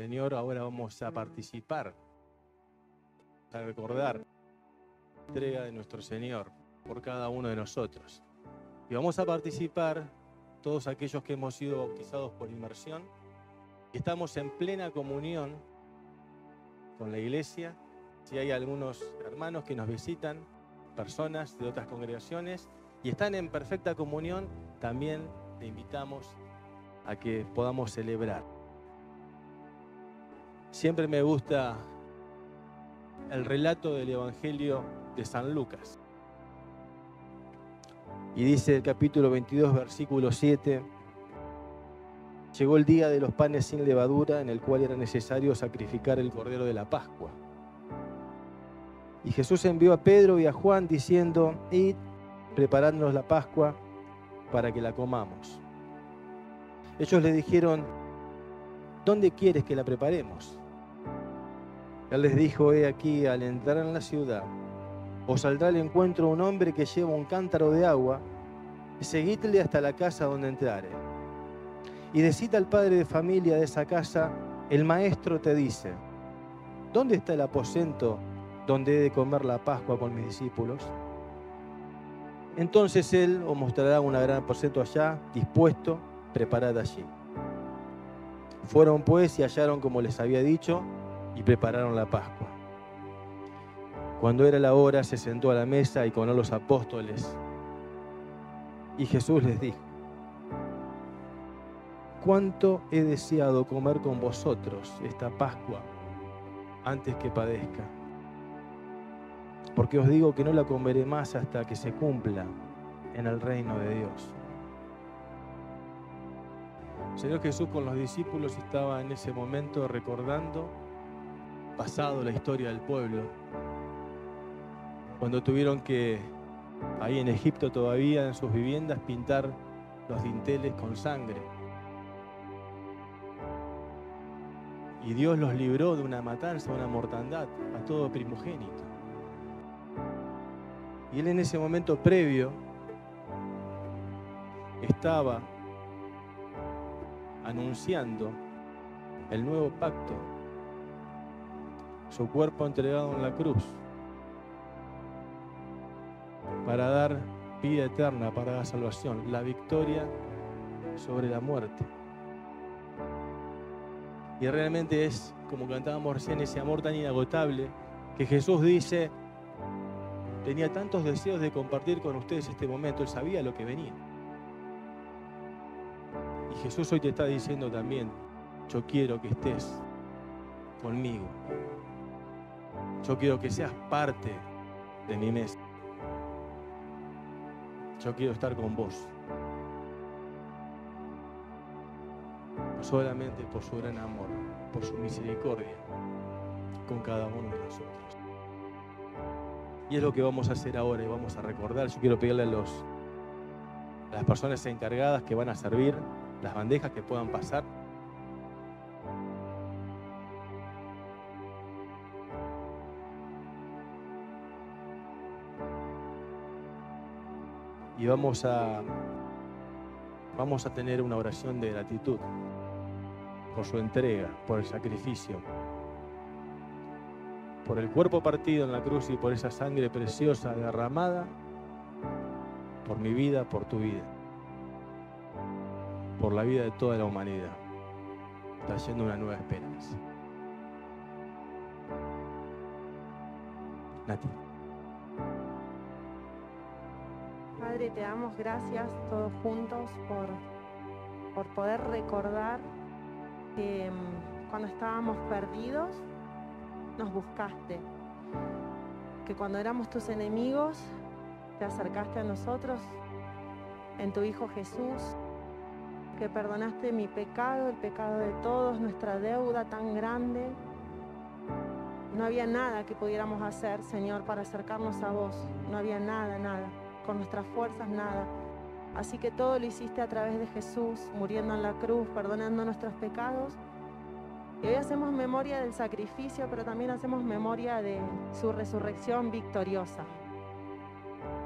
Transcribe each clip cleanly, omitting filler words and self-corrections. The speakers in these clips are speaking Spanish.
Señor, ahora vamos a participar, a recordar la entrega de nuestro Señor por cada uno de nosotros. Y vamos a participar todos aquellos que hemos sido bautizados por inmersión y estamos en plena comunión con la iglesia. Si hay algunos hermanos que nos visitan, personas de otras congregaciones y están en perfecta comunión, también te invitamos a que podamos celebrar. Siempre me gusta el relato del Evangelio de San Lucas. Y dice el capítulo 22, versículo 7: llegó el día de los panes sin levadura, en el cual era necesario sacrificar el cordero de la Pascua. Y Jesús envió a Pedro y a Juan diciendo: id, preparándonos la Pascua para que la comamos. Ellos le dijeron: ¿dónde quieres que la preparemos? Él les dijo: he aquí, al entrar en la ciudad, os saldrá al encuentro un hombre que lleva un cántaro de agua, y seguidle hasta la casa donde entrare. Y decid al padre de familia de esa casa: el maestro te dice, ¿dónde está el aposento donde he de comer la Pascua con mis discípulos? Entonces él os mostrará un gran aposento allá, dispuesto, preparad allí. Fueron pues y hallaron como les había dicho, y prepararon la Pascua. Cuando era la hora, se sentó a la mesa y con él los apóstoles. Y Jesús les dijo: cuánto he deseado comer con vosotros esta Pascua antes que padezca. Porque os digo que no la comeré más hasta que se cumpla en el reino de Dios. El Señor Jesús con los discípulos estaba en ese momento recordando pasado la historia del pueblo, cuando tuvieron que, ahí en Egipto todavía, en sus viviendas, pintar los dinteles con sangre. Y Dios los libró de una matanza, una mortandad, a todo primogénito. Y Él en ese momento previo estaba anunciando el nuevo pacto, su cuerpo entregado en la cruz, para dar vida eterna, para dar salvación, la victoria sobre la muerte. Y realmente es, como cantábamos recién, ese amor tan inagotable que Jesús dice: tenía tantos deseos de compartir con ustedes este momento. Él sabía lo que venía. Y Jesús hoy te está diciendo también: yo quiero que estés conmigo. Yo quiero que seas parte de mi mesa. Yo quiero estar con vos. Solamente por su gran amor, por su misericordia con cada uno de nosotros. Y es lo que vamos a hacer ahora y vamos a recordar. Yo quiero pedirle a las personas encargadas que van a servir las bandejas que puedan pasar. Y vamos a tener una oración de gratitud por su entrega, por el sacrificio, por el cuerpo partido en la cruz y por esa sangre preciosa derramada por mi vida, por tu vida, por la vida de toda la humanidad, trayendo una nueva esperanza. Nati. Padre, te damos gracias todos juntos por poder recordar que cuando estábamos perdidos nos buscaste, que cuando éramos tus enemigos te acercaste a nosotros en tu Hijo Jesús, que perdonaste mi pecado, el pecado de todos, nuestra deuda tan grande. No había nada que pudiéramos hacer, Señor, para acercarnos a vos. No había nada, nada. Con nuestras fuerzas, nada. Así que todo lo hiciste a través de Jesús, muriendo en la cruz, perdonando nuestros pecados. Y hoy hacemos memoria del sacrificio, pero también hacemos memoria de su resurrección victoriosa.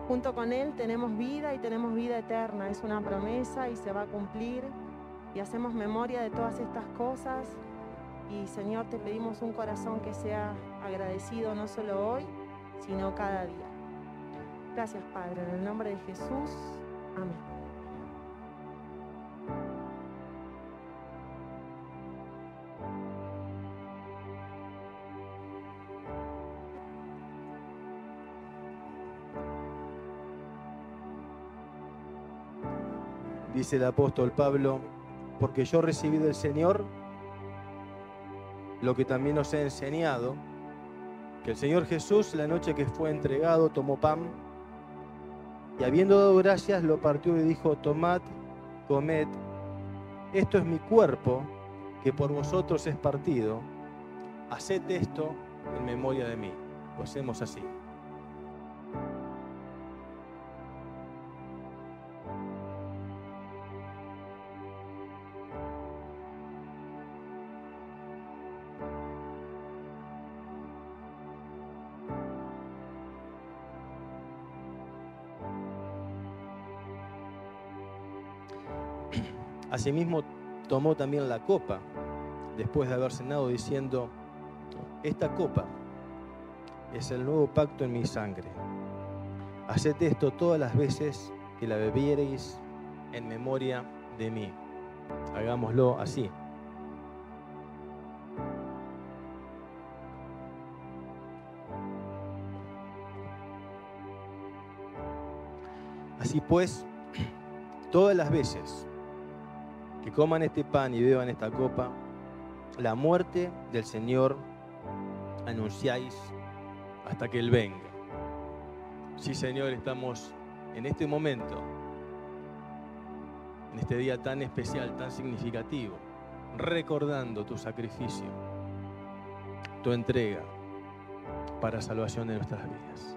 Junto con Él tenemos vida y tenemos vida eterna. Es una promesa y se va a cumplir. Y hacemos memoria de todas estas cosas Y Señor, te pedimos un corazón que sea agradecido no solo hoy, sino cada día. Gracias, Padre, en el nombre de Jesús. Amén. Dice el apóstol Pablo, porque yo recibí del Señor lo que también os he enseñado, que el Señor Jesús, la noche que fue entregado, tomó pan y habiendo dado gracias, lo partió y dijo, tomad, comed, esto es mi cuerpo, que por vosotros es partido, haced esto en memoria de mí. Lo hacemos así. Asimismo, tomó también la copa, después de haber cenado, diciendo, esta copa es el nuevo pacto en mi sangre. Haced esto todas las veces que la bebiereis en memoria de mí. Hagámoslo así. Así pues, todas las veces que coman este pan y beban esta copa, la muerte del Señor anunciáis hasta que Él venga. Sí, Señor, estamos en este momento, en este día tan especial, tan significativo, recordando tu sacrificio, tu entrega para salvación de nuestras vidas.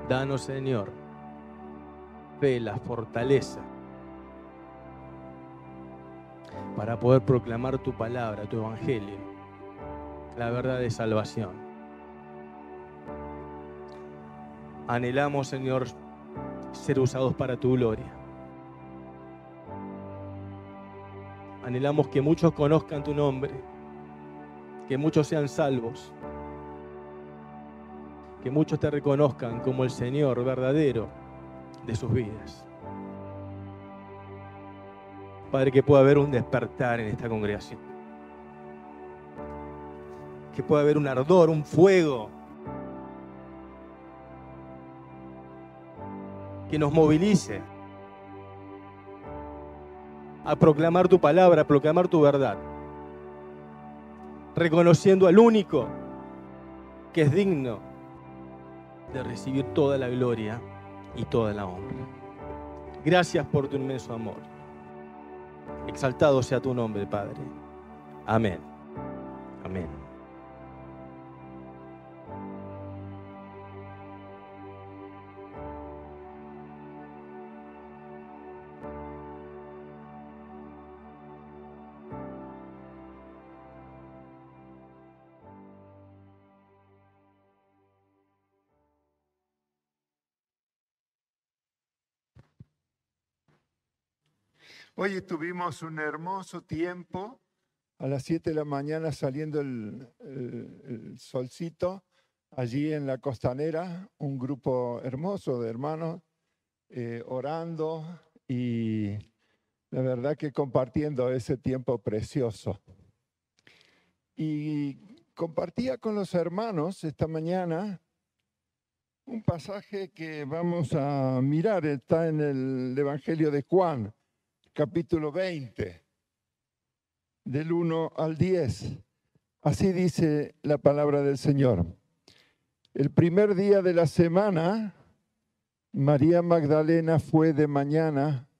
Danos, Señor, fe, la fortaleza para poder proclamar tu palabra, tu evangelio, la verdad de salvación. Anhelamos, Señor, ser usados para tu gloria. Anhelamos que muchos conozcan tu nombre, que muchos sean salvos, que muchos te reconozcan como el Señor verdadero de sus vidas. Padre, que pueda haber un despertar en esta congregación, que pueda haber un ardor, un fuego, que nos movilice a proclamar tu palabra, a proclamar tu verdad, reconociendo al único que es digno de recibir toda la gloria y toda la honra. Gracias por tu inmenso amor. Exaltado sea tu nombre, Padre. Amén. Amén. Hoy tuvimos un hermoso tiempo, a las 7 de la mañana saliendo el solcito, allí en la costanera, un grupo hermoso de hermanos orando y la verdad que compartiendo ese tiempo precioso. Y compartía con los hermanos esta mañana un pasaje que vamos a mirar, está en el Evangelio de Juan, capítulo 20, del 1 al 10. Así dice la palabra del Señor. El primer día de la semana, María Magdalena fue de mañana,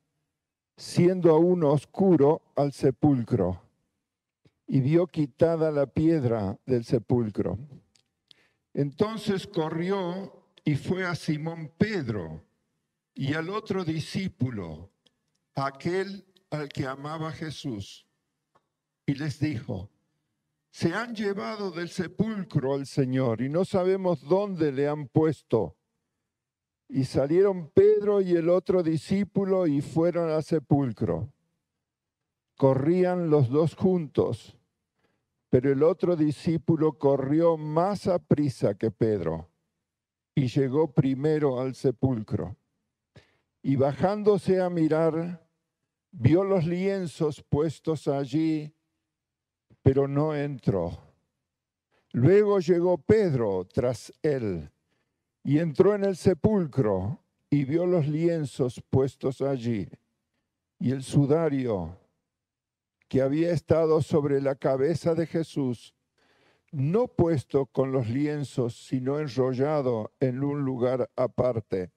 siendo aún oscuro, al sepulcro, y vio quitada la piedra del sepulcro. Entonces corrió y fue a Simón Pedro y al otro discípulo, aquel al que amaba Jesús, y les dijo: se han llevado del sepulcro al Señor y no sabemos dónde le han puesto. Y salieron Pedro y el otro discípulo y fueron al sepulcro. Corrían los dos juntos, Pero el otro discípulo corrió más aprisa que Pedro y llegó primero al sepulcro. Y bajándose a mirar, vio los lienzos puestos allí, pero no entró. Luego llegó Pedro tras él y entró en el sepulcro y vio los lienzos puestos allí y el sudario que había estado sobre la cabeza de Jesús, no puesto con los lienzos, sino enrollado en un lugar aparte.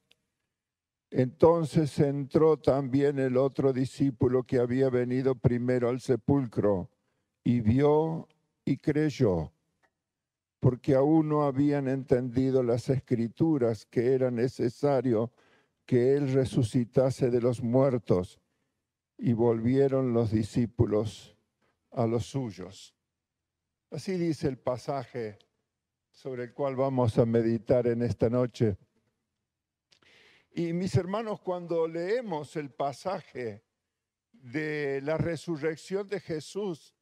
Entonces entró también el otro discípulo que había venido primero al sepulcro y vio y creyó, porque aún no habían entendido las Escrituras que era necesario que él resucitase de los muertos. Y volvieron los discípulos a los suyos. Así dice el pasaje sobre el cual vamos a meditar en esta noche. Y mis hermanos, cuando leemos el pasaje de la resurrección de Jesús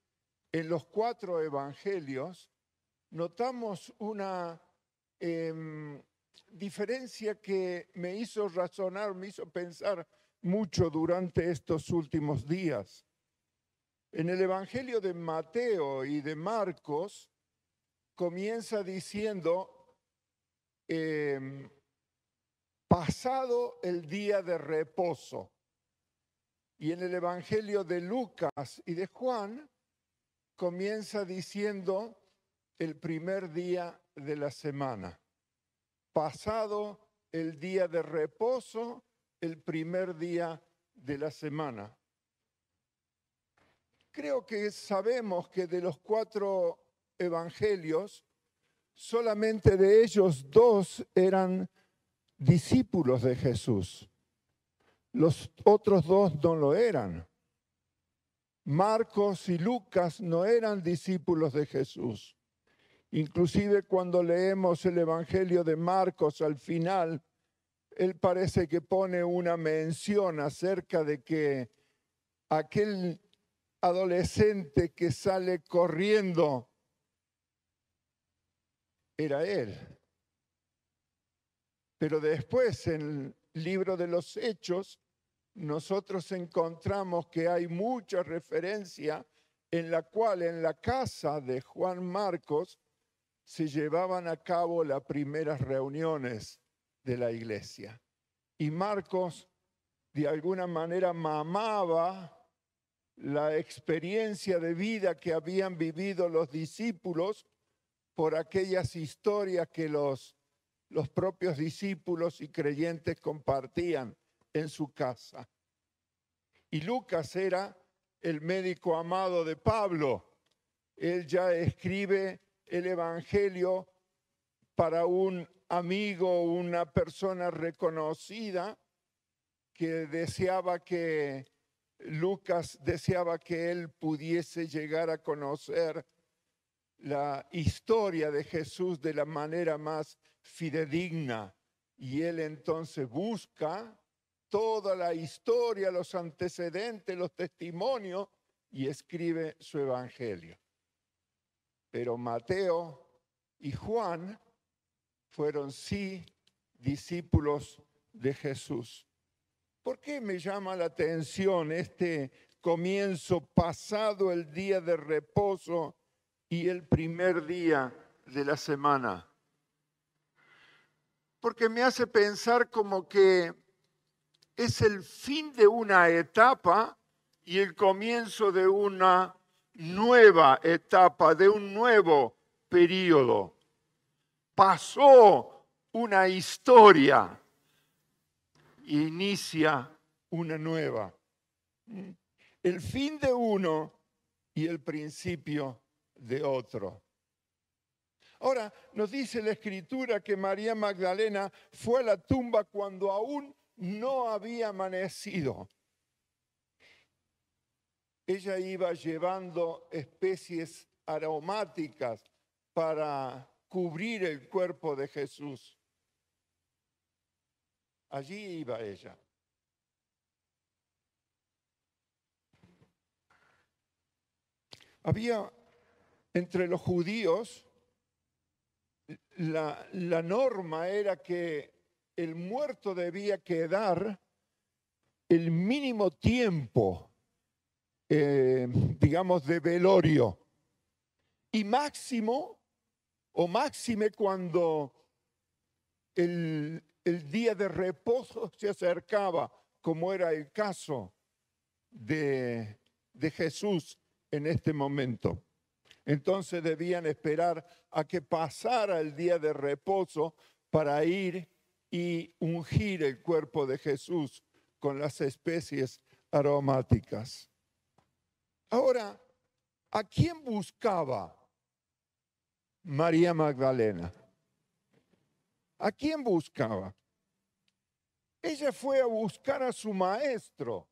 en los 4 evangelios, notamos una diferencia que me hizo razonar, me hizo pensar mucho durante estos últimos días. En el Evangelio de Mateo y de Marcos comienza diciendo, pasado el día de reposo. Y en el Evangelio de Lucas y de Juan comienza diciendo el primer día de la semana. Pasado el día de reposo, el primer día de la semana. Creo que sabemos que de los 4 evangelios, solamente de ellos 2 eran discípulos de Jesús. Los otros 2 no lo eran. Marcos y Lucas no eran discípulos de Jesús. Inclusive cuando leemos el Evangelio de Marcos al final, él parece que pone una mención acerca de que aquel adolescente que sale corriendo era él. Pero después en el libro de los Hechos, nosotros encontramos que hay mucha referencia en la cual en la casa de Juan Marcos se llevaban a cabo las primeras reuniones de la iglesia. Y Marcos de alguna manera mamaba la experiencia de vida que habían vivido los discípulos por aquellas historias que los propios discípulos y creyentes compartían en su casa. Y Lucas era el médico amado de Pablo. Él ya escribe el Evangelio para un amigo, una persona reconocida que Lucas deseaba que él pudiese llegar a conocer la historia de Jesús de la manera más fidedigna. Y él entonces busca toda la historia, los antecedentes, los testimonios y escribe su evangelio. Pero Mateo y Juan fueron sí discípulos de Jesús. ¿Por qué me llama la atención este comienzo pasado el día de reposo y el primer día de la semana? Porque me hace pensar como que es el fin de una etapa y el comienzo de una nueva etapa, de un nuevo periodo. Pasó una historia e inicia una nueva. El fin de uno y el principio de otro. Ahora, nos dice la Escritura que María Magdalena fue a la tumba cuando aún no había amanecido. Ella iba llevando especies aromáticas para cubrir el cuerpo de Jesús. Allí iba ella. Había entre los judíos, la norma era que el muerto debía quedar el mínimo tiempo, digamos, de velorio. Y máximo o máxime cuando el día de reposo se acercaba, como era el caso de Jesús en este momento. Entonces debían esperar a que pasara el día de reposo para ir y ungir el cuerpo de Jesús con las especies aromáticas. Ahora, ¿a quién buscaba María Magdalena? ¿A quién buscaba? Ella fue a buscar a su maestro,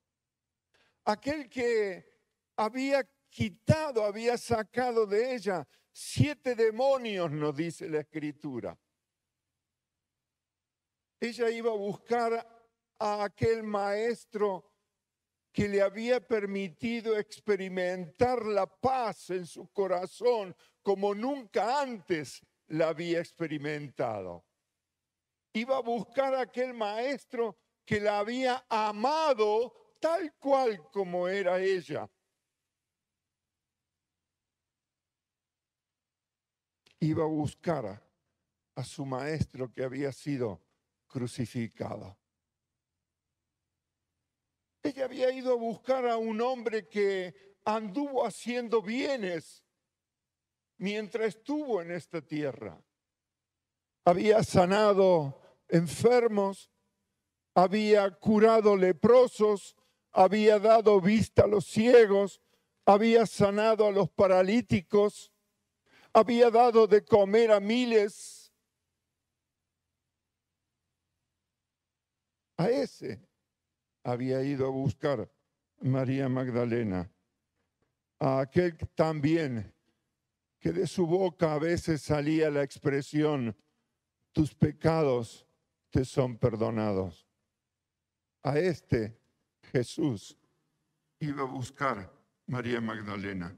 aquel que había quitado, había sacado de ella 7 demonios, nos dice la Escritura. Ella iba a buscar a aquel maestro que le había permitido experimentar la paz en su corazón como nunca antes la había experimentado. Iba a buscar a aquel maestro que la había amado tal cual como era ella. Iba a buscar a su maestro que había sido crucificado. Ella había ido a buscar a un hombre que anduvo haciendo bienes mientras estuvo en esta tierra. Había sanado enfermos, había curado leprosos, había dado vista a los ciegos, había sanado a los paralíticos, había dado de comer a miles. A ese había ido a buscar María Magdalena, a aquel también que de su boca a veces salía la expresión: tus pecados te son perdonados. A este Jesús iba a buscar María Magdalena,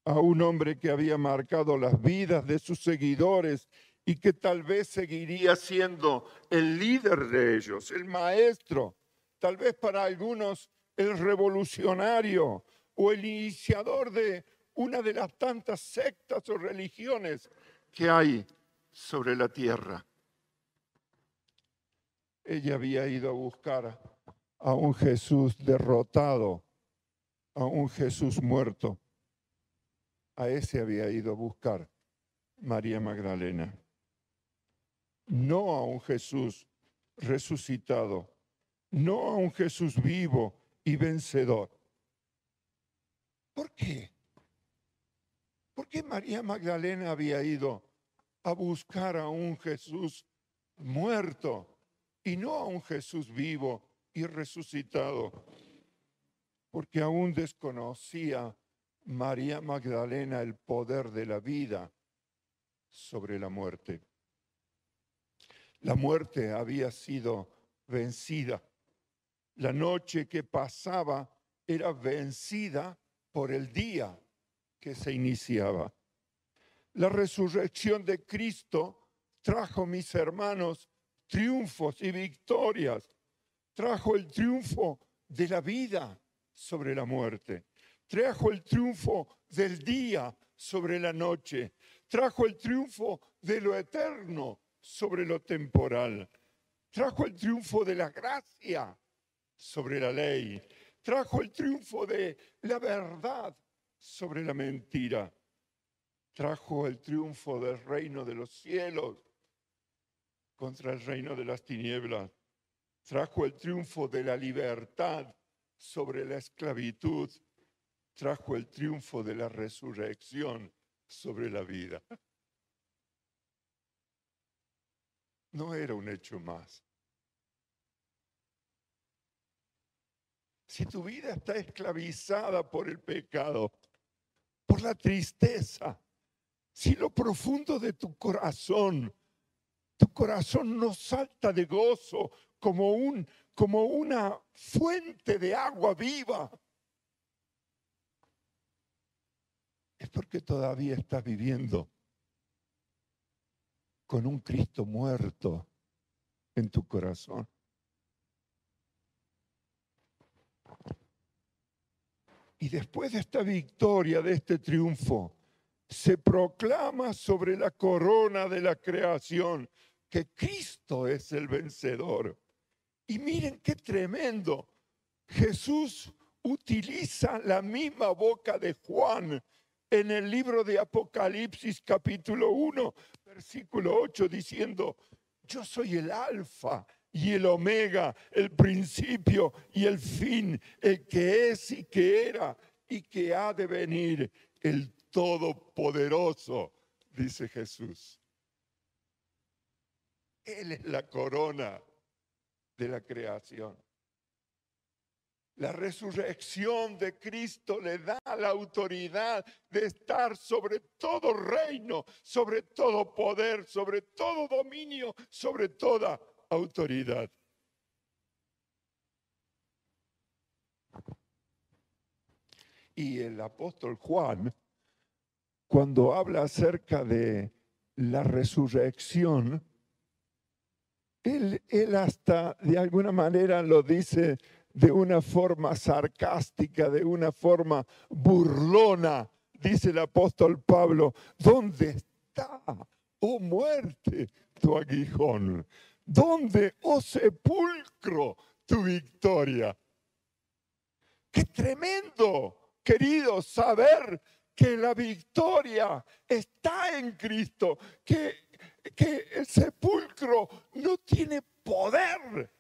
a un hombre que había marcado las vidas de sus seguidores y que tal vez seguiría siendo el líder de ellos, el maestro, tal vez para algunos el revolucionario o el iniciador de una de las tantas sectas o religiones que hay sobre la tierra. Ella había ido a buscar a un Jesús derrotado, a un Jesús muerto. A ese había ido a buscar María Magdalena. No a un Jesús resucitado, no a un Jesús vivo y vencedor. ¿Por qué? ¿Por qué María Magdalena había ido a buscar a un Jesús muerto y no a un Jesús vivo y resucitado? Porque aún desconocía María Magdalena el poder de la vida sobre la muerte. La muerte había sido vencida. La noche que pasaba era vencida por el día que se iniciaba. La resurrección de Cristo trajo, mis hermanos, triunfos y victorias. Trajo el triunfo de la vida sobre la muerte. Trajo el triunfo del día sobre la noche. Trajo el triunfo de lo eterno sobre lo temporal. Trajo el triunfo de la gracia sobre la ley. Trajo el triunfo de la verdad sobre la mentira. Trajo el triunfo del reino de los cielos contra el reino de las tinieblas. Trajo el triunfo de la libertad sobre la esclavitud. Trajo el triunfo de la resurrección sobre la vida. No era un hecho más. Si tu vida está esclavizada por el pecado, por la tristeza, si lo profundo de tu corazón no salta de gozo como una fuente de agua viva, es porque todavía estás viviendo con un Cristo muerto en tu corazón. Y después de esta victoria, de este triunfo, se proclama sobre la corona de la creación que Cristo es el vencedor. Y miren qué tremendo. Jesús utiliza la misma boca de Juan en el libro de Apocalipsis capítulo 1, versículo 8, diciendo: yo soy el alfa y el omega, el principio y el fin, el que es y que era y que ha de venir, el todopoderoso, dice Jesús. Él es la corona de la creación. La resurrección de Cristo le da la autoridad de estar sobre todo reino, sobre todo poder, sobre todo dominio, sobre toda autoridad. Y el apóstol Juan, cuando habla acerca de la resurrección, él hasta de alguna manera lo dice de una forma sarcástica, de una forma burlona. Dice el apóstol Pablo: ¿dónde está, oh muerte, tu aguijón? ¿Dónde, oh sepulcro, tu victoria? ¡Qué tremendo, queridos, saber que la victoria está en Cristo! Que el sepulcro no tiene poder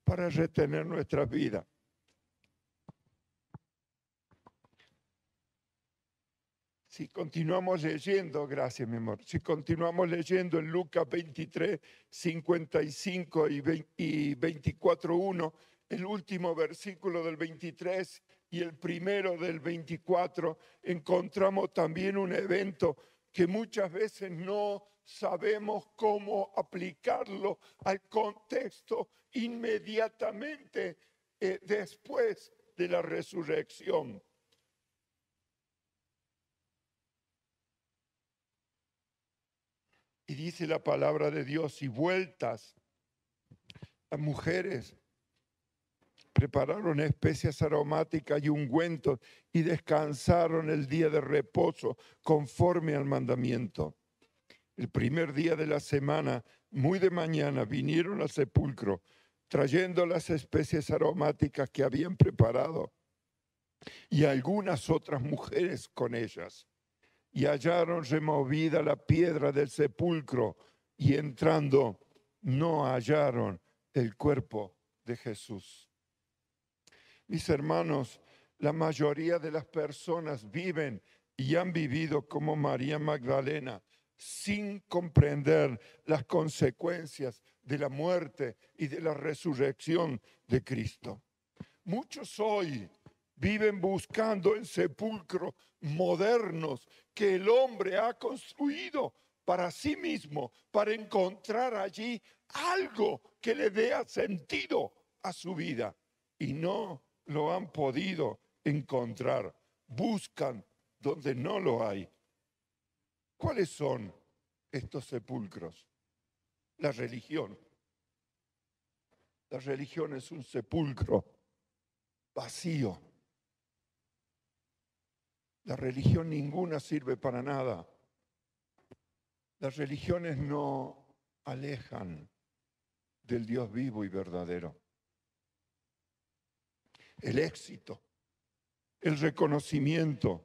para retener nuestra vida. Si continuamos leyendo, gracias mi amor, si continuamos leyendo en Lucas 23, 55 y 24:1, el último versículo del 23 y el primero del 24, encontramos también un evento que muchas veces no sabemos cómo aplicarlo al contexto inmediatamente después de la resurrección. Y dice la palabra de Dios: y vueltas, las mujeres prepararon especias aromáticas y ungüentos y descansaron el día de reposo conforme al mandamiento. El primer día de la semana, muy de mañana, vinieron al sepulcro trayendo las especies aromáticas que habían preparado y algunas otras mujeres con ellas. Y hallaron removida la piedra del sepulcro y entrando no hallaron el cuerpo de Jesús. Mis hermanos, la mayoría de las personas viven y han vivido como María Magdalena, sin comprender las consecuencias de la muerte y de la resurrección de Cristo. Muchos hoy viven buscando en sepulcros modernos que el hombre ha construido para sí mismo, para encontrar allí algo que le dé sentido a su vida. Y no lo han podido encontrar. Buscan donde no lo hay. ¿Cuáles son estos sepulcros? La religión. La religión es un sepulcro vacío. La religión ninguna sirve para nada. Las religiones no alejan del Dios vivo y verdadero. El éxito, el reconocimiento,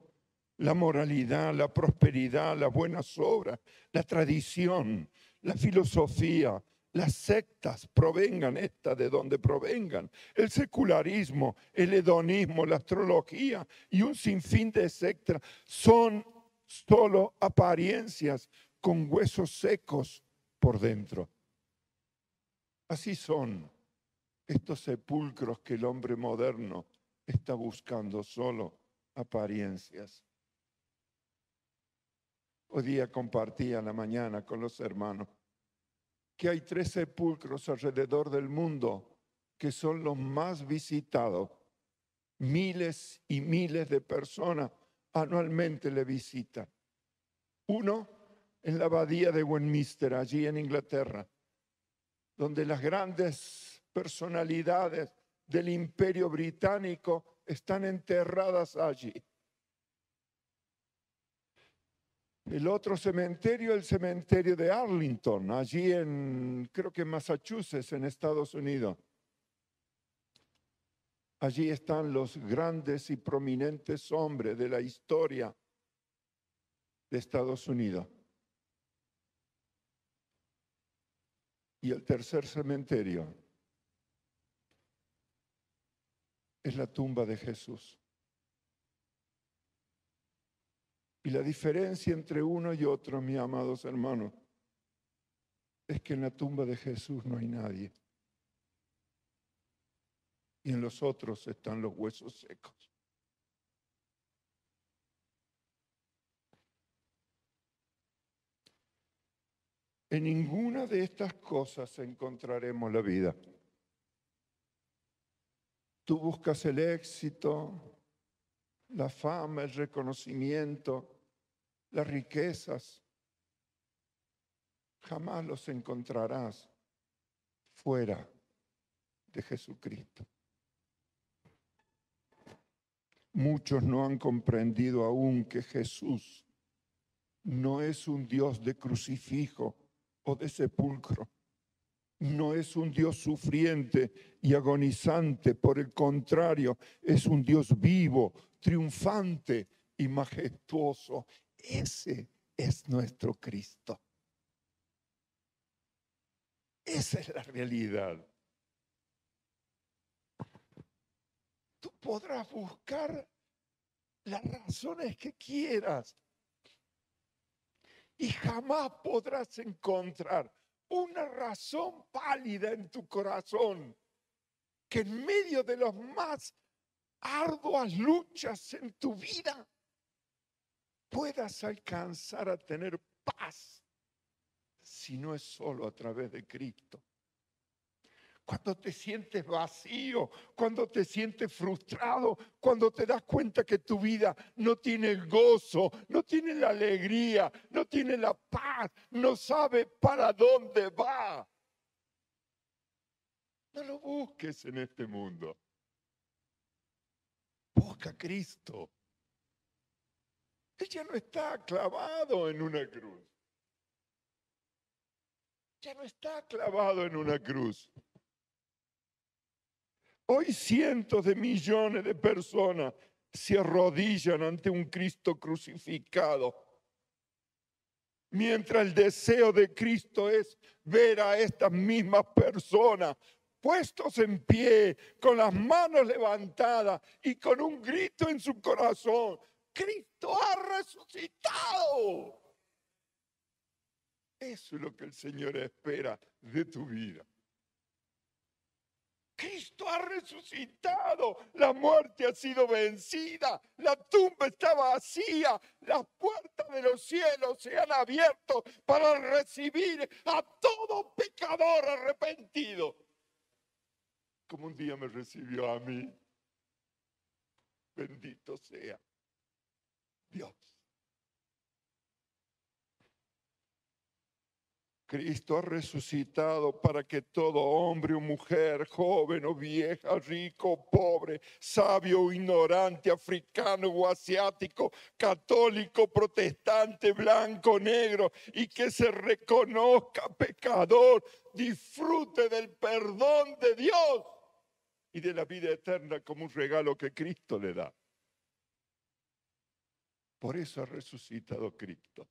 la moralidad, la prosperidad, las buenas obras, la tradición, la filosofía, las sectas, provengan estas de donde provengan, el secularismo, el hedonismo, la astrología y un sinfín de sectas son solo apariencias con huesos secos por dentro. Así son estos sepulcros que el hombre moderno está buscando, solo apariencias. Hoy día compartía en la mañana con los hermanos que hay 3 sepulcros alrededor del mundo que son los más visitados. Miles y miles de personas anualmente le visitan. Uno en la abadía de Westminster, allí en Inglaterra, donde las grandes personalidades del Imperio Británico están enterradas allí. El otro cementerio, el cementerio de Arlington, allí creo que en Massachusetts, en Estados Unidos. Allí están los grandes y prominentes hombres de la historia de Estados Unidos. Y el tercer cementerio es la tumba de Jesús. Y la diferencia entre uno y otro, mis amados hermanos, es que en la tumba de Jesús no hay nadie. Y en los otros están los huesos secos. En ninguna de estas cosas encontraremos la vida. Tú buscas el éxito, la fama, el reconocimiento, las riquezas. Jamás los encontrarás fuera de Jesucristo. Muchos no han comprendido aún que Jesús no es un Dios de crucifijo o de sepulcro. No es un Dios sufriente y agonizante. Por el contrario, es un Dios vivo, triunfante y majestuoso. Ese es nuestro Cristo. Esa es la realidad. Tú podrás buscar las razones que quieras y jamás podrás encontrar una razón válida en tu corazón que en medio de las más arduas luchas en tu vida puedas alcanzar a tener paz, si no es solo a través de Cristo. Cuando te sientes vacío, cuando te sientes frustrado, cuando te das cuenta que tu vida no tiene el gozo, no tiene la alegría, no tiene la paz, no sabe para dónde va. No lo busques en este mundo. Busca a Cristo. Ella no está clavado en una cruz. Ya no está clavado en una cruz. Hoy cientos de millones de personas se arrodillan ante un Cristo crucificado. Mientras el deseo de Cristo es ver a estas mismas personas puestos en pie, con las manos levantadas y con un grito en su corazón. ¡Cristo ha resucitado! Eso es lo que el Señor espera de tu vida. Cristo ha resucitado, la muerte ha sido vencida, la tumba está vacía, las puertas de los cielos se han abierto para recibir a todo pecador arrepentido, como un día me recibió a mí. Bendito sea Dios. Cristo ha resucitado para que todo hombre o mujer, joven o vieja, rico o pobre, sabio o ignorante, africano o asiático, católico, protestante, blanco o negro, y que se reconozca pecador, disfrute del perdón de Dios y de la vida eterna como un regalo que Cristo le da. Por eso ha resucitado Cristo,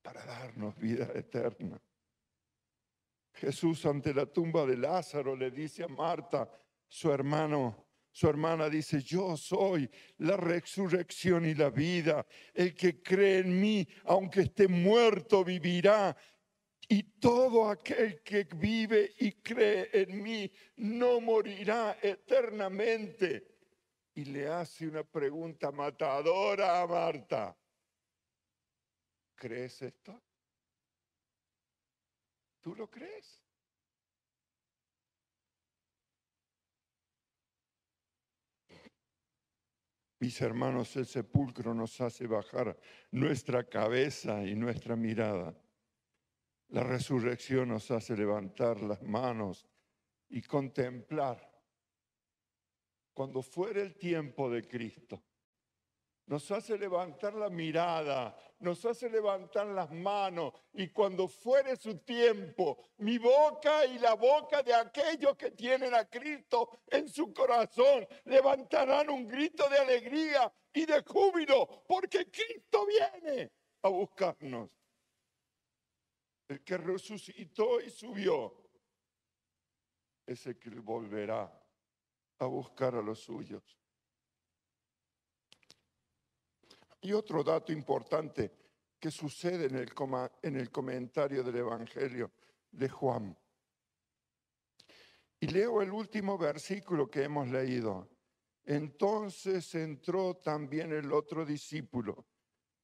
para darnos vida eterna. Jesús, ante la tumba de Lázaro, le dice a Marta, su hermana dice: yo soy la resurrección y la vida. El que cree en mí, aunque esté muerto, vivirá. Y todo aquel que vive y cree en mí no morirá eternamente. Y le hace una pregunta matadora a Marta. ¿Crees esto? ¿Tú lo crees? Mis hermanos, el sepulcro nos hace bajar nuestra cabeza y nuestra mirada. La resurrección nos hace levantar las manos y contemplar. Cuando fuere el tiempo de Cristo, nos hace levantar la mirada, nos hace levantar las manos, y cuando fuere su tiempo, mi boca y la boca de aquellos que tienen a Cristo en su corazón levantarán un grito de alegría y de júbilo, porque Cristo viene a buscarnos. El que resucitó y subió es el que volverá a buscar a los suyos. Y otro dato importante que sucede en el comentario del Evangelio de Juan. Y leo el último versículo que hemos leído. Entonces entró también el otro discípulo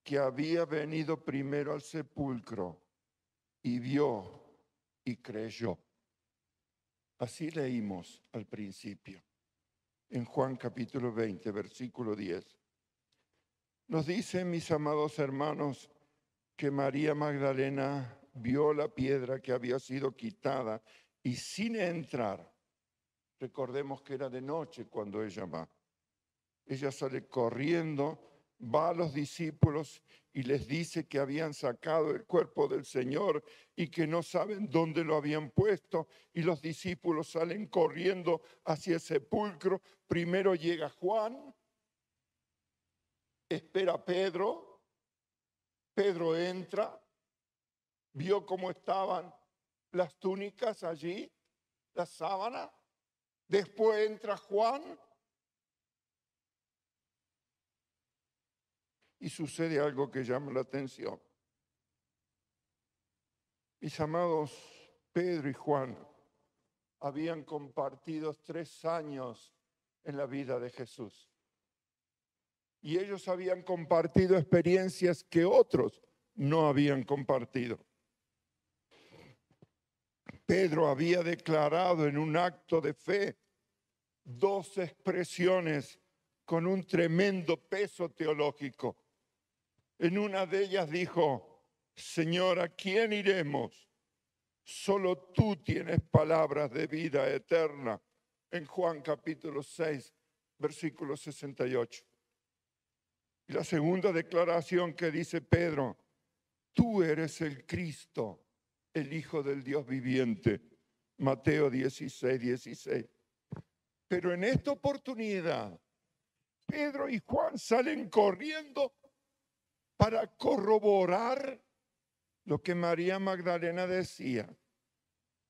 que había venido primero al sepulcro y vio y creyó. Así leímos al principio, en Juan capítulo 20, versículo 10. Nos dice, mis amados hermanos, que María Magdalena vio la piedra que había sido quitada y sin entrar, recordemos que era de noche cuando ella va. Ella sale corriendo, va a los discípulos y les dice que habían sacado el cuerpo del Señor y que no saben dónde lo habían puesto. Y los discípulos salen corriendo hacia el sepulcro. Primero llega Juan, espera a Pedro. Pedro entra, vio cómo estaban las túnicas allí, la sábana. Después entra Juan y sucede algo que llama la atención. Mis amados, Pedro y Juan habían compartido 3 años en la vida de Jesús. Y ellos habían compartido experiencias que otros no habían compartido. Pedro había declarado en un acto de fe 2 expresiones con un tremendo peso teológico. En una de ellas dijo, Señor, ¿a quién iremos? Solo tú tienes palabras de vida eterna. En Juan capítulo 6, versículo 68. Y la segunda declaración que dice Pedro, tú eres el Cristo, el Hijo del Dios viviente. Mateo 16, 16. Pero en esta oportunidad, Pedro y Juan salen corriendo para corroborar lo que María Magdalena decía.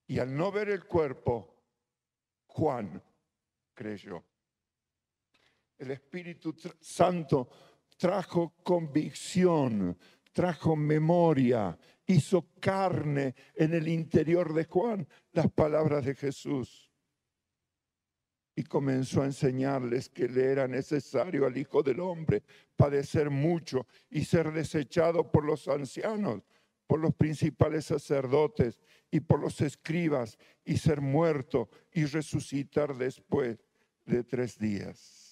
Y al no ver el cuerpo, Juan creyó. El Espíritu Santo trajo convicción, trajo memoria, hizo carne en el interior de Juan las palabras de Jesús. Y comenzó a enseñarles que le era necesario al Hijo del Hombre padecer mucho y ser desechado por los ancianos, por los principales sacerdotes y por los escribas, y ser muerto y resucitar después de 3 días.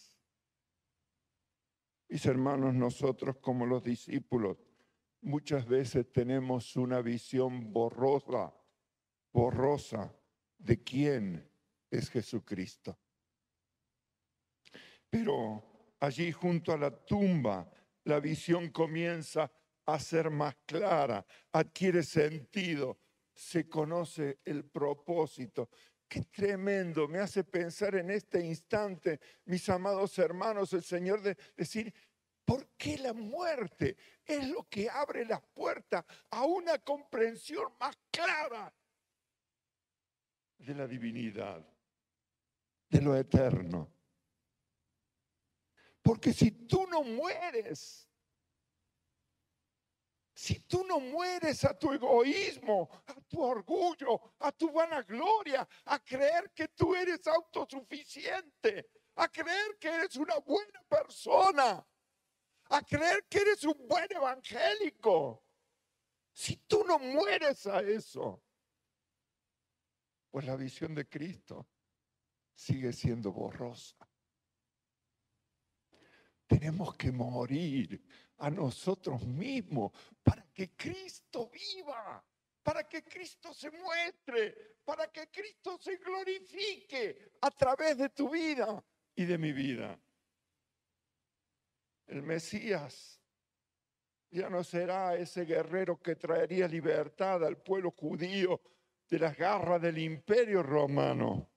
Mis hermanos, nosotros como los discípulos muchas veces tenemos una visión borrosa de quién es Jesucristo. Pero allí junto a la tumba la visión comienza a ser más clara, adquiere sentido, se conoce el propósito. Qué tremendo, me hace pensar en este instante, mis amados hermanos, el Señor de decir, ¿por qué la muerte es lo que abre las puertas a una comprensión más clara de la divinidad, de lo eterno? Porque si tú no mueres a tu egoísmo, a tu orgullo, a tu vanagloria, a creer que tú eres autosuficiente, a creer que eres una buena persona, a creer que eres un buen evangélico, si tú no mueres a eso, pues la visión de Cristo sigue siendo borrosa. Tenemos que morir a nosotros mismos para que Cristo viva, para que Cristo se muestre, para que Cristo se glorifique a través de tu vida y de mi vida. El Mesías ya no será ese guerrero que traería libertad al pueblo judío de las garras del imperio romano.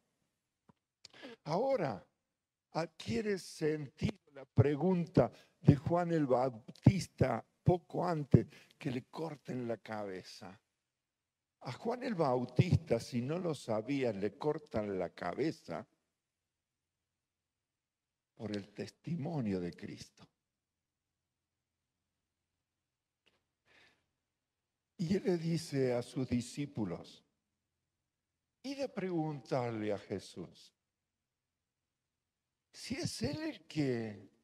Ahora adquiere sentido la pregunta de Juan el Bautista poco antes que le corten la cabeza. A Juan el Bautista, si no lo sabías, le cortan la cabeza por el testimonio de Cristo. Y él le dice a sus discípulos, id a preguntarle a Jesús, si es él el que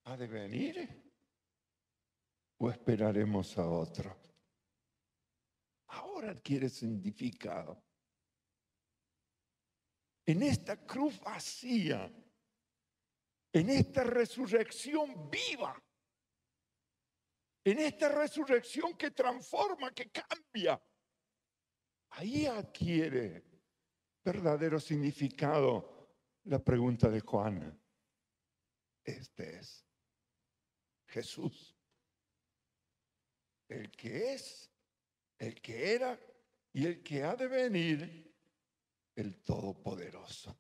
ha de venir o esperaremos a otro. Ahora adquiere significado. En esta cruz vacía, en esta resurrección viva, en esta resurrección que transforma, que cambia, ahí adquiere verdadero significado la pregunta de Juan. Este es Jesús, el que es, el que era y el que ha de venir, el Todopoderoso.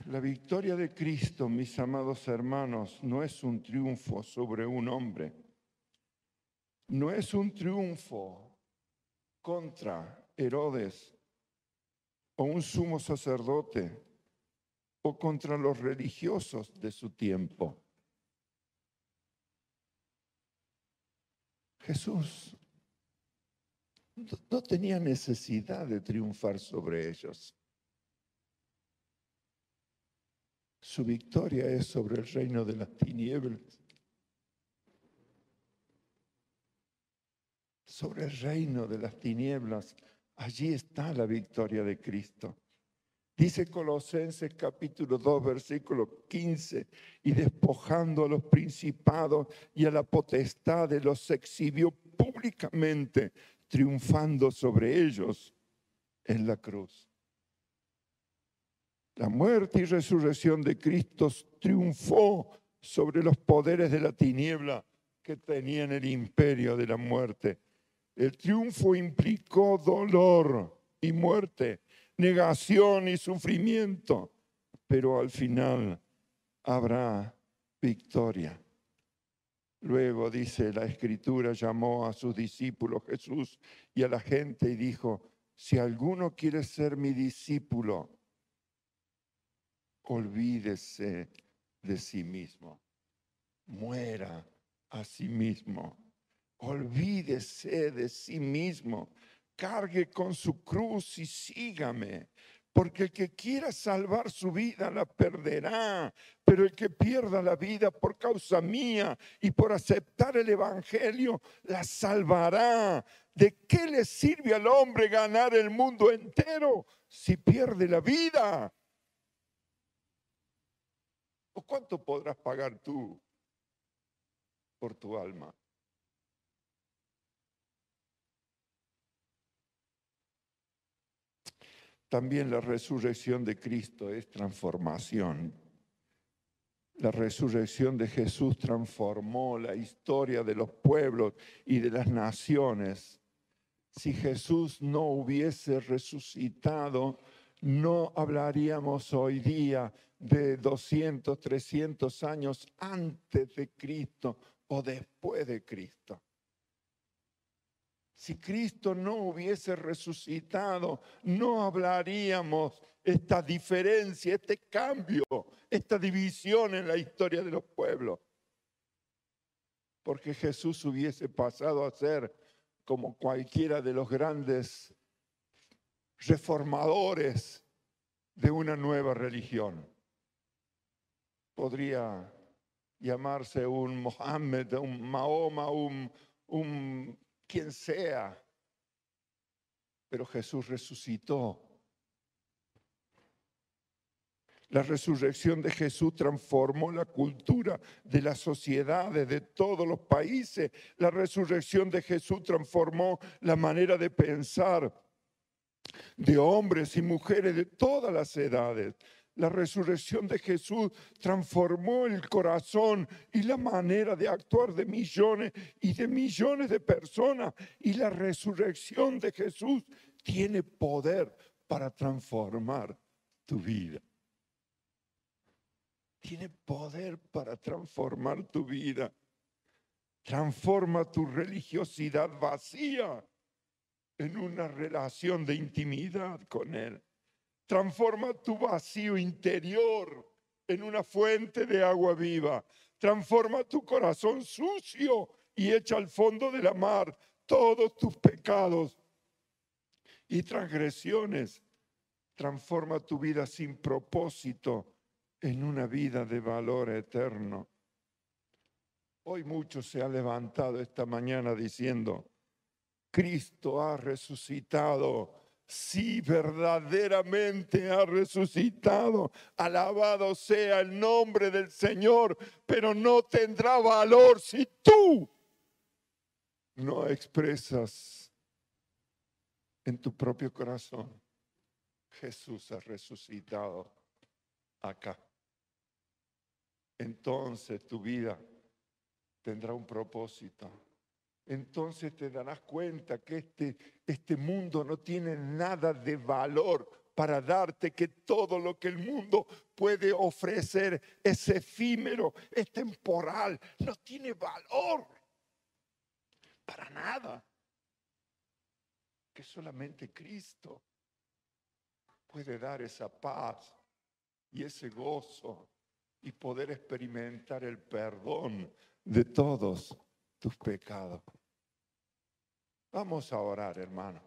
La victoria de Cristo, mis amados hermanos, no es un triunfo sobre un hombre, no es un triunfo contra Herodes o un sumo sacerdote o contra los religiosos de su tiempo. Jesús no tenía necesidad de triunfar sobre ellos. Su victoria es sobre el reino de las tinieblas, sobre el reino de las tinieblas. Allí está la victoria de Cristo. Dice Colosenses capítulo 2, versículo 15, y despojando a los principados y a la potestad, los exhibió públicamente, triunfando sobre ellos en la cruz. La muerte y resurrección de Cristo triunfó sobre los poderes de la tiniebla que tenían el imperio de la muerte. El triunfo implicó dolor y muerte, negación y sufrimiento, pero al final habrá victoria. Luego, dice la Escritura, llamó a sus discípulos Jesús y a la gente y dijo, si alguno quiere ser mi discípulo, olvídese de sí mismo, muera a sí mismo, olvídese de sí mismo, cargue con su cruz y sígame, porque el que quiera salvar su vida la perderá, pero el que pierda la vida por causa mía y por aceptar el evangelio la salvará. ¿De qué le sirve al hombre ganar el mundo entero si pierde la vida? ¿O cuánto podrás pagar tú por tu alma? También la resurrección de Cristo es transformación. La resurrección de Jesús transformó la historia de los pueblos y de las naciones. Si Jesús no hubiese resucitado, no hablaríamos hoy día de 200, 300 años antes de Cristo o después de Cristo. Si Cristo no hubiese resucitado, no hablaríamos esta diferencia, este cambio, esta división en la historia de los pueblos. Porque Jesús hubiese pasado a ser como cualquiera de los grandes reformadores de una nueva religión. Podría llamarse un Mohammed, un Mahoma, un quien sea, pero Jesús resucitó. La resurrección de Jesús transformó la cultura de las sociedades de todos los países. La resurrección de Jesús transformó la manera de pensar de hombres y mujeres de todas las edades. La resurrección de Jesús transformó el corazón y la manera de actuar de millones y de millones de personas. Y la resurrección de Jesús tiene poder para transformar tu vida. Tiene poder para transformar tu vida. Transforma tu religiosidad vacía en una relación de intimidad con Él. Transforma tu vacío interior en una fuente de agua viva. Transforma tu corazón sucio y echa al fondo de la mar todos tus pecados y transgresiones. Transforma tu vida sin propósito en una vida de valor eterno. Hoy muchos se han levantado esta mañana diciendo: Cristo ha resucitado. Sí, verdaderamente ha resucitado. Alabado sea el nombre del Señor, pero no tendrá valor si tú no expresas en tu propio corazón: Jesús ha resucitado acá. Entonces tu vida tendrá un propósito. Entonces te darás cuenta que este mundo no tiene nada de valor para darte, que todo lo que el mundo puede ofrecer es efímero, es temporal, no tiene valor para nada. Que solamente Cristo puede dar esa paz y ese gozo y poder experimentar el perdón de todos tus pecados. Vamos a orar, hermano.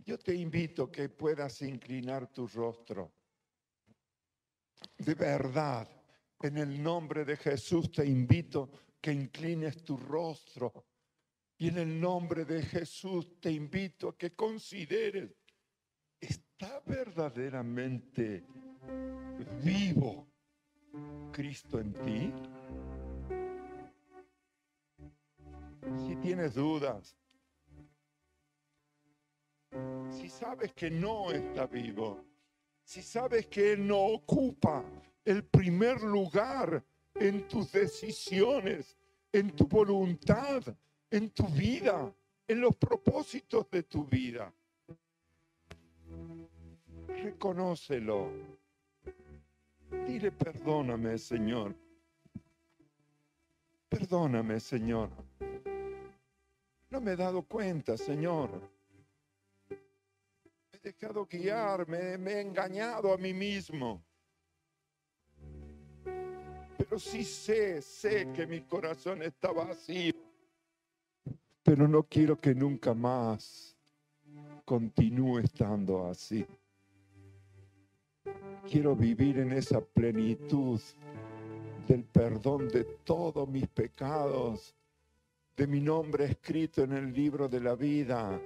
Yo te invito a que puedas inclinar tu rostro. De verdad, en el nombre de Jesús te invito que inclines tu rostro. Y en el nombre de Jesús te invito a que consideres: ¿está verdaderamente vivo Cristo en ti? Si tienes dudas, si sabes que no está vivo, si sabes que Él no ocupa el primer lugar en tus decisiones, en tu voluntad, en tu vida, en los propósitos de tu vida, reconócelo. Dile: perdóname, Señor. Perdóname, Señor. No me he dado cuenta, Señor. Me he dejado guiar, me he engañado a mí mismo. Pero sí sé que mi corazón está vacío. Pero no quiero que nunca más continúe estando así. Quiero vivir en esa plenitud del perdón de todos mis pecados, de mi nombre escrito en el libro de la vida,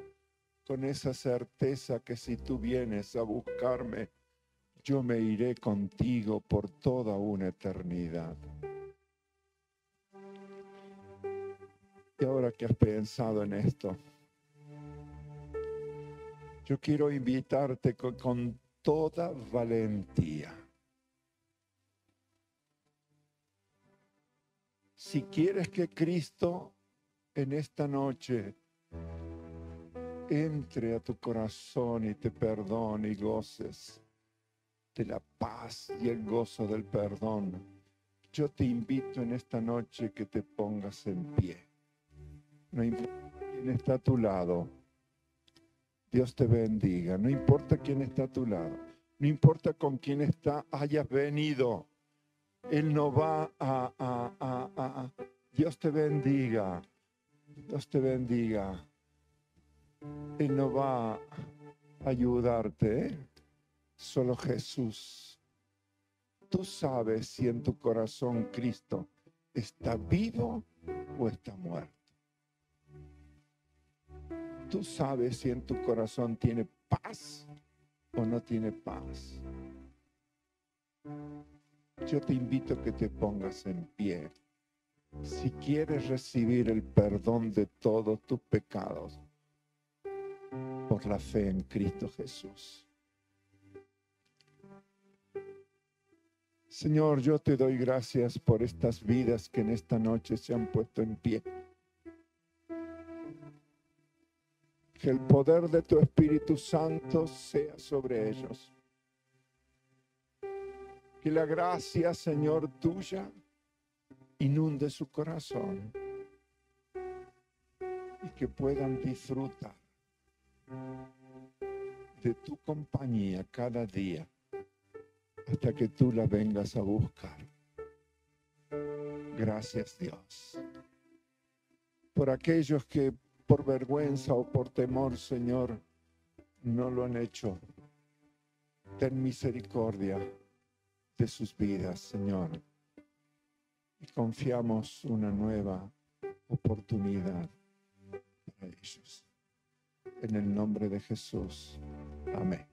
con esa certeza que si tú vienes a buscarme, yo me iré contigo por toda una eternidad. Y ahora que has pensado en esto, yo quiero invitarte con toda valentía. Si quieres que Cristo en esta noche entre a tu corazón y te perdone y goces de la paz y el gozo del perdón, yo te invito en esta noche que te pongas en pie. No importa quién está a tu lado, Dios te bendiga. No importa quién está a tu lado, no importa con quién hayas venido, Él no va a Dios te bendiga. Dios te bendiga. Él no va a ayudarte, ¿eh? Solo Jesús. Tú sabes si en tu corazón Cristo está vivo o está muerto. Tú sabes si en tu corazón tiene paz o no tiene paz. Yo te invito a que te pongas en pie. Si quieres recibir el perdón de todos tus pecados por la fe en Cristo Jesús. Señor, yo te doy gracias por estas vidas que en esta noche se han puesto en pie. Que el poder de tu Espíritu Santo sea sobre ellos. Que la gracia, Señor, tuya inunde su corazón y que puedan disfrutar de tu compañía cada día hasta que tú la vengas a buscar. Gracias, Dios. Por aquellos que por vergüenza o por temor, Señor, no lo han hecho, ten misericordia de sus vidas, Señor. Y confiamos una nueva oportunidad para ellos. En el nombre de Jesús. Amén.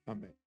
Amén.